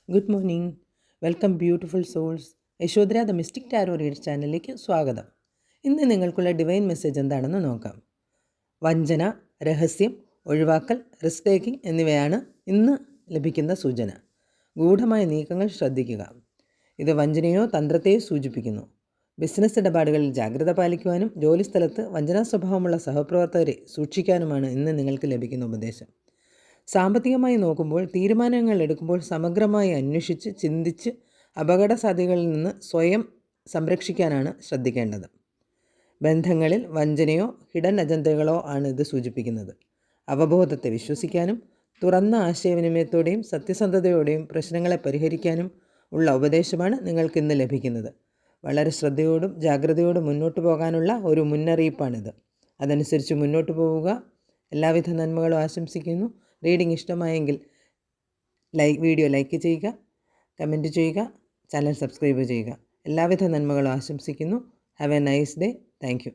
Good morning. Welcome beautiful souls. Yashodhara the mystic tarot reader ചാനലിലേക്ക് സ്വാഗതം. ഇന്ന് നിങ്ങൾക്കുള്ള ഡിവൈൻ മെസ്സേജ് എന്താണെന്ന് നോക്കാം. വഞ്ചന, രഹസ്യം, ഒഴിവാക്കൽ, റിസ്ക് ടേക്കിംഗ് എന്നിവയാണ് ഇന്ന് ലഭിക്കുന്ന സൂചന. ഗൂഢമായ നീക്കങ്ങൾ ശ്രദ്ധിക്കുക. ഇത് വഞ്ചനയോ തന്ത്രത്തെയോ സൂചിപ്പിക്കുന്നു. ബിസിനസ് ഇടപാടുകളിൽ ജാഗ്രത പാലിക്കുവാനും ജോലിസ്ഥലത്ത് വഞ്ചനാ സ്വഭാവമുള്ള സഹപ്രവർത്തകരെ സൂക്ഷിക്കാനുമാണ് ഇന്ന് നിങ്ങൾക്ക് ലഭിക്കുന്ന ഉപദേശം. സാമ്പത്തികമായി നോക്കുമ്പോൾ തീരുമാനങ്ങൾ എടുക്കുമ്പോൾ സമഗ്രമായി അന്വേഷിച്ച് ചിന്തിച്ച് അപകട സാധ്യതകളിൽ നിന്ന് സ്വയം സംരക്ഷിക്കാനാണ് ശ്രദ്ധിക്കേണ്ടത്. ബന്ധങ്ങളിൽ വഞ്ചനയോ ഹിഡൻ അജണ്ടകളോ ആണ് ഇത് സൂചിപ്പിക്കുന്നത്. അവബോധത്തെ വിശ്വസിക്കാനും തുറന്ന ആശയവിനിമയത്തോടെയും സത്യസന്ധതയോടെയും പ്രശ്നങ്ങളെ പരിഹരിക്കാനും ഉള്ള ഉപദേശമാണ് നിങ്ങൾക്കിന്ന് ലഭിക്കുന്നത്. വളരെ ശ്രദ്ധയോടും ജാഗ്രതയോടും മുന്നോട്ട് പോകാനുള്ള ഒരു മുന്നറിയിപ്പാണിത്. അതനുസരിച്ച് മുന്നോട്ട് പോവുക. എല്ലാവിധ നന്മകളും ആശംസിക്കുന്നു. റീഡിംഗ് ഇഷ്ടമായെങ്കിൽ വീഡിയോ ലൈക്ക് ചെയ്യുക, കമൻറ്റ് ചെയ്യുക, ചാനൽ സബ്സ്ക്രൈബ് ചെയ്യുക. എല്ലാവിധ നന്മകളും ആശംസിക്കുന്നു. Have A nice day. Thank you.